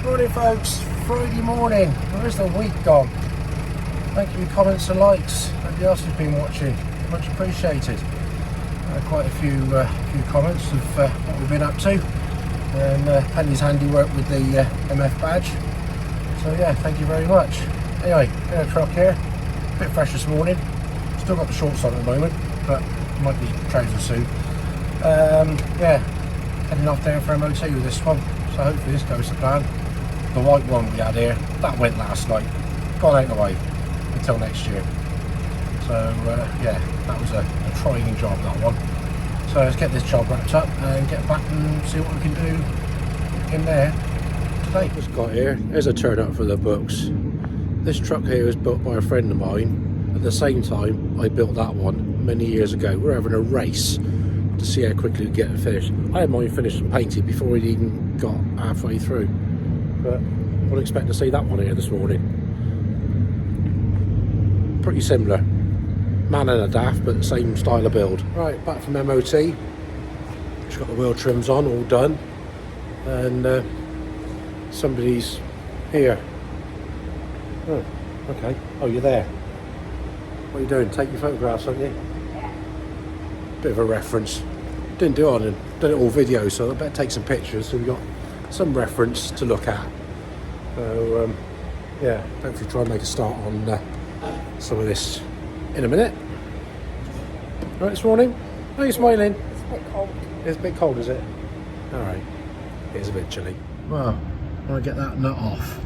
Morning folks, Friday morning. Where's the week gone? Thank you for your comments and likes. Everybody else has been watching, much appreciated. Quite a few comments of what we've been up to, and Penny's handiwork with the MF badge. So yeah, thank you very much. Anyway, in a truck here, a bit fresh this morning. Still got the shorts on at the moment, but might be trousers soon. Yeah, heading off there for MOT with this one. So hopefully this goes to plan. The white one we had here, that went last night, gone out of the way until next year. So yeah, that was a trying job, that one. So let's get this job wrapped up and get back and see what we can do in there today. Just got here, here's a turn up for the books. This truck here was built by a friend of mine. At the same time, I built that one many years ago. We were having a race to see how quickly we'd get it finished. I had mine finished and painted before it even got halfway through. But I would expect to see that one here this morning. Pretty similar. Man and a daft, but the same style of build. Right, back from MOT. Just got the wheel trims on, all done. And somebody's here. Oh, okay. Oh, you're there. What are you doing? Take your photographs, aren't you? Bit of a reference. Didn't do it on done it all video, so I better take some pictures so we've got some reference to look at. So yeah, hopefully try and make a start on some of this in a minute. Right, this morning. How are you smiling? It's a bit cold. It's a bit cold, is it? Alright. It is a bit chilly. Well, when I get that nut off,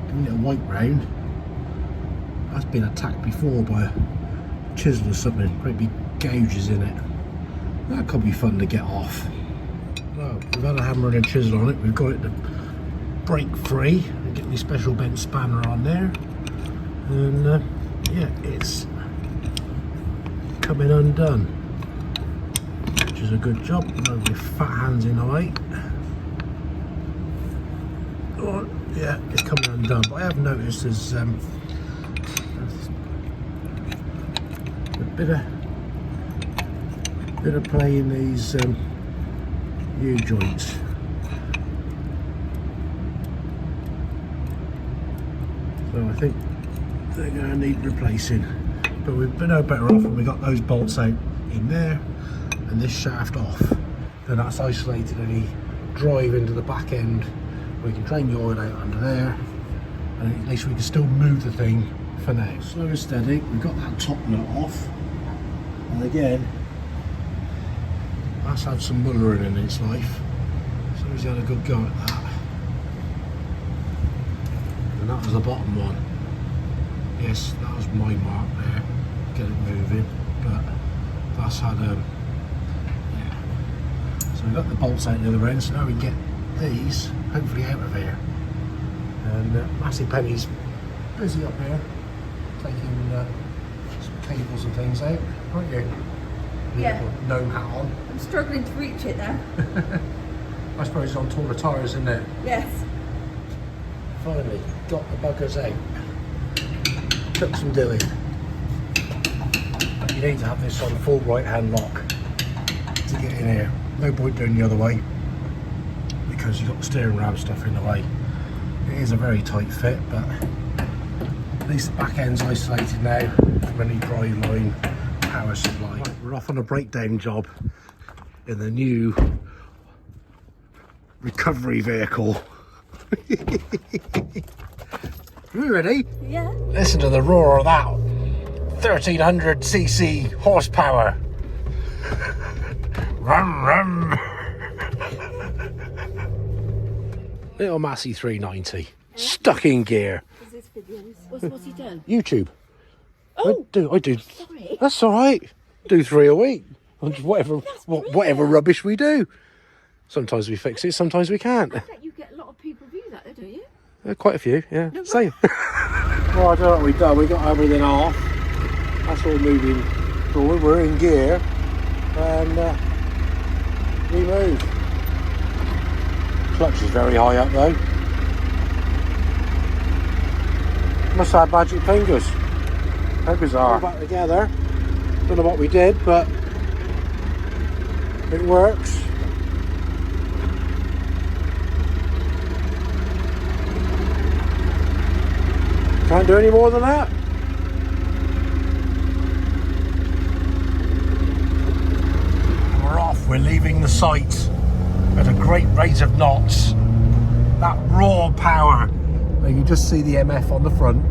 giving it a wipe round. That's been attacked before by a chisel or something. Great big gouges in it. That could be fun to get off. Well, we've had a hammer and a chisel on it. We've got it to break free and get my special bent spanner on there. And yeah, it's coming undone, which is a good job. No with fat hands in the way. Oh, yeah, it's coming undone. But I have noticed there's a bit of play in these U-joints. So I think they're going to need replacing. But we've been no better off when we got those bolts out in there and this shaft off. Then that's isolated any drive into the back end. We can drain the oil out under there, and at least we can still move the thing for now. Slow and steady. We've got that top nut off, and again, that's had some mullering in its life. So he's had a good go at that. And that was the bottom one. Yes, that was my mark there. Get it moving, but that's had yeah. So we've got the bolts out the other end, so now we can get these hopefully out of here. And Massey Penny's busy up here taking some cables and things out, aren't you? Yeah. Gnome hat on. I'm struggling to reach it now. I suppose it's on taller tyres, isn't it? Yes. Finally, got the buggers out. Took some doing. You need to have this on full right hand lock to get in here. No point doing the other way because you've got the steering ram stuff in the way. It is a very tight fit, but at least the back end's isolated now from any drive line power supply. Right, we're off on a breakdown job in the new recovery vehicle. Are you ready? Yeah. Listen to the roar of that 1300cc horsepower. Rum rum. Little Massey 390 stuck in gear. Is this videos? What's he done? YouTube. Oh, I do. sorry. That's all right. Do 3 a week. Whatever rubbish we do. Sometimes we fix it, sometimes we can't. I bet you get a lot of people view that, though, don't you? Quite a few, yeah. No, Same. Well, I don't know what we've done. We got everything off. That's all moving forward. We're in gear, and we move. Clutch is very high up though. Must have magic fingers. How bizarre. Back together. Don't know what we did, but it works. Can't do any more than that. We're off. We're leaving the site at a great rate of knots. That raw power. You can just see the MF on the front.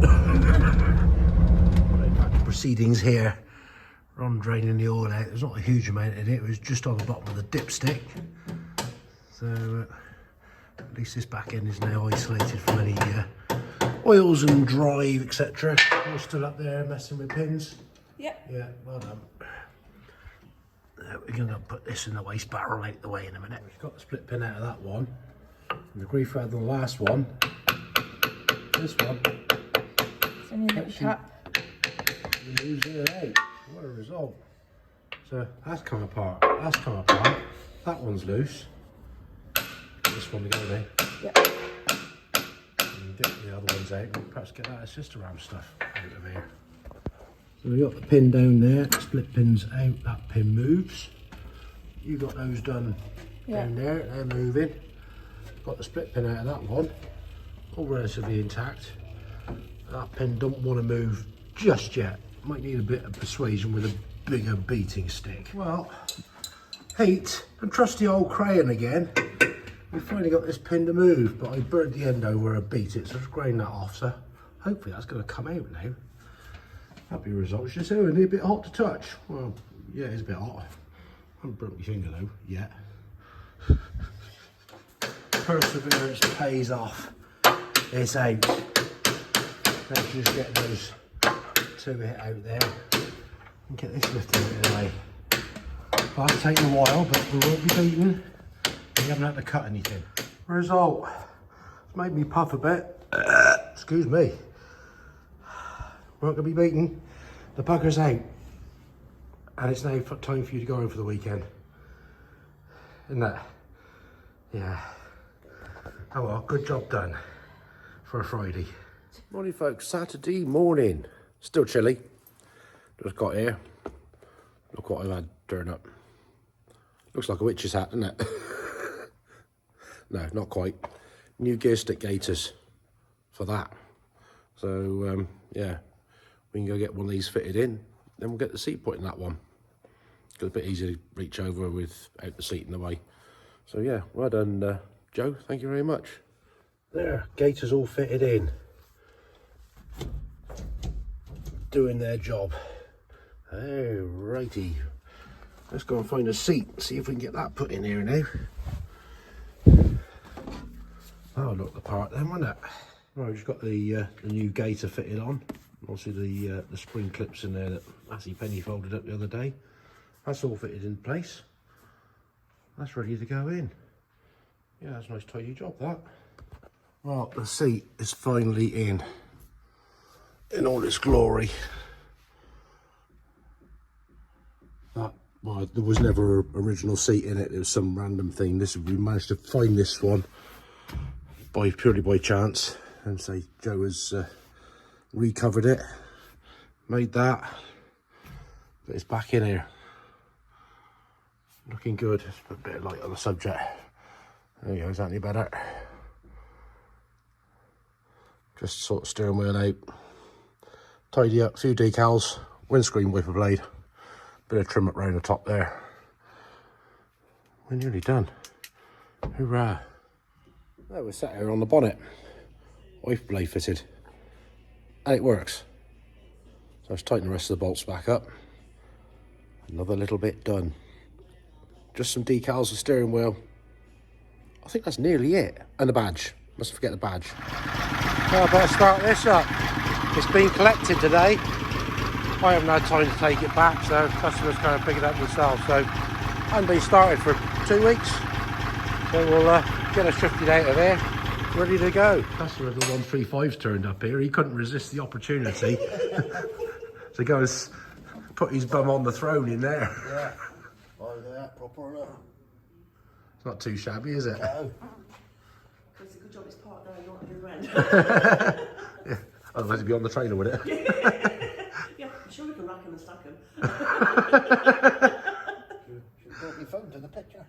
Back to proceedings here. We're on draining the oil out. There's not a huge amount in it. It was just on the bottom of the dipstick. So at least this back end is now isolated from any oils and drive, etc. You're still up there messing with pins. Yep. Yeah, well done. We're going to put this in the waste barrel out the way in a minute. We've got the split pin out of that one. And the grief out of the last one. This one. It's only a little cap. Moves in and out. What a result. So that's come apart. That's come apart. That one's loose. This one we go there. Yep. And get the other ones out and perhaps get that assist around stuff out of here. So we got the pin down there, split pins out, that pin moves. You got those done down there, they're moving. Got the split pin out of that one, all relatively intact. That pin don't want to move just yet. Might need a bit of persuasion with a bigger beating stick. Well, heat and trusty old crayon again. We finally got this pin to move, but I burnt the end over where I beat it, so I've grained that off. So hopefully that's going to come out now. Happy results. Just only a bit hot to touch. Well, yeah, it's a bit hot. I haven't burnt my finger though yet. Perseverance pays off. It's out. Let's just get those two hit out there and get this lifted out of the way. Well, it's taken a while, but we won't be beaten. We haven't had to cut anything. Result. It's made me puff a bit. Excuse me. We're not going to be beaten. The bugger's out. And it's now time for you to go home for the weekend. Isn't that? Yeah. Oh well, good job done for a Friday. Morning folks, Saturday morning. Still chilly. Just got here. Look what I've had turn up. Looks like a witch's hat, doesn't it? No, not quite. New gear stick gaiters for that. So, yeah. We can go get one of these fitted in, then we'll get the seat put in that one. It's a bit easier to reach over without the seat in the way. So yeah, well done, Joe. Thank you very much. There, gaiters all fitted in. Doing their job. Oh, righty. Let's go and find a seat, see if we can get that put in here now. Oh, look the part then, wasn't it? Right, we've just got the new gaiter fitted on. Also the spring clips in there that Massey penny folded up the other day. That's all fitted in place. That's ready to go in. Yeah, that's a nice tidy job, that. Well, the seat is finally in all its glory. Well, there was never an original seat in it. There was some random thing. We managed to find this one purely by chance, and say Joe has recovered it, made that, but it's back in here. Looking good. Let's put a bit of light on the subject. There you go, is that any better? Just sort of steering wheel out, tidy up, a few decals, windscreen wiper blade, bit of trim up round the top there. We're nearly done. Hoorah. There, we're sat here on the bonnet, wiper blade fitted, and it works. So let's tighten the rest of the bolts back up. Another little bit done. Just some decals, the steering wheel. I think that's nearly it. And the badge. Mustn't forget the badge. Well, I better start this up. It's been collected today. I haven't had time to take it back, so customers kind of pick it up themselves. So I haven't been started for 2 weeks. So we'll get us shifted out of there, ready to go. Customer of the 135's turned up here. He couldn't resist the opportunity to go and put his bum on the throne in there. Yeah. Oh, yeah, proper enough. It's not too shabby, is it? No. It's a good job it's parked there, not the other end. Yeah. Otherwise he'd be on the trailer with it. Yeah, I'm sure we can rack him and stack him. Should brought your phone to the picture.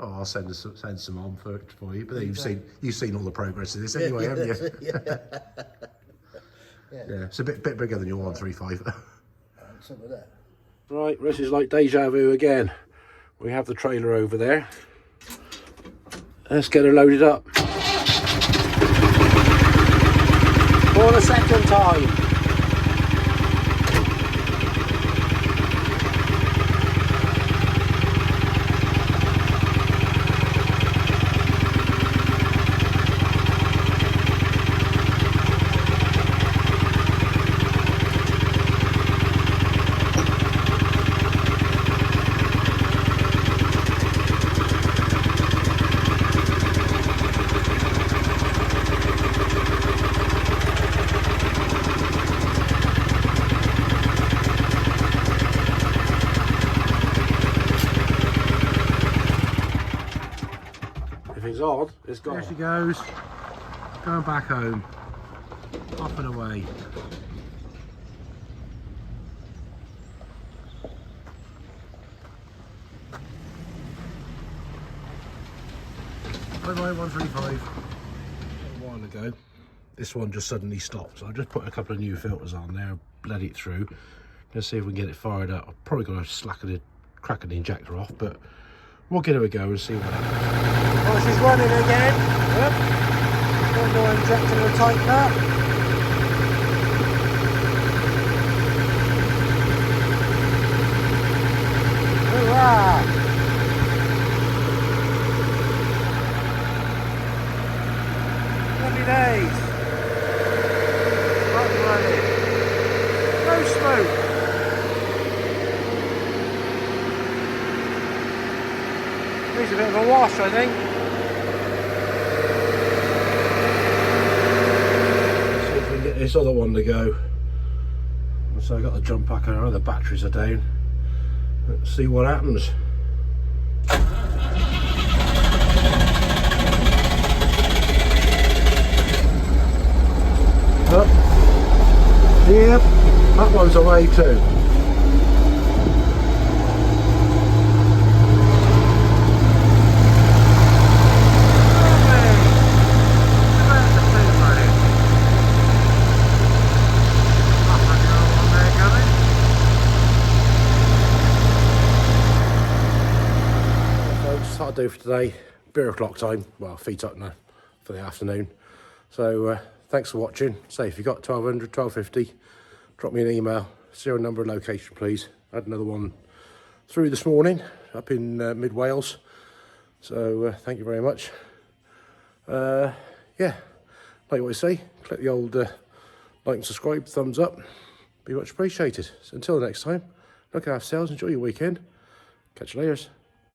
Oh, send some on for you. But then you've seen all the progress of this anyway, haven't you? Yeah, it's a bit bigger than your 135. Some of that. Right, this is like deja vu again. We have the trailer over there. Let's get her loaded up. For the second time. If it's odd, it's gone. There she goes, going back home, off and away. Bye bye 135. A while ago, this one just suddenly stopped, so I just put a couple of new filters on there, bled it through. Let's see if we can get it fired up. I've probably got to cracking the injector off, but we'll give it a go and see what happens. Oh, she's running again. Yep. Got no injector to tighten up. Hurrah! Happy days. Up and running. No smoke. Needs a bit of a wash, I think. Let's see if we can get this other one to go. So I got the jump pack on, the batteries are down. Let's see what happens. Up. Yep, that one's away too. That'll do for today. Beer o'clock time. Well, feet up now for the afternoon. So thanks for watching. Say if you got 1200, 1250, drop me an email. Serial number and location, please. I had another one through this morning up in mid Wales. So thank you very much. Yeah, like what I say, click the old like and subscribe, thumbs up. Be much appreciated. So until the next time, look after yourselves. Enjoy your weekend. Catch you later.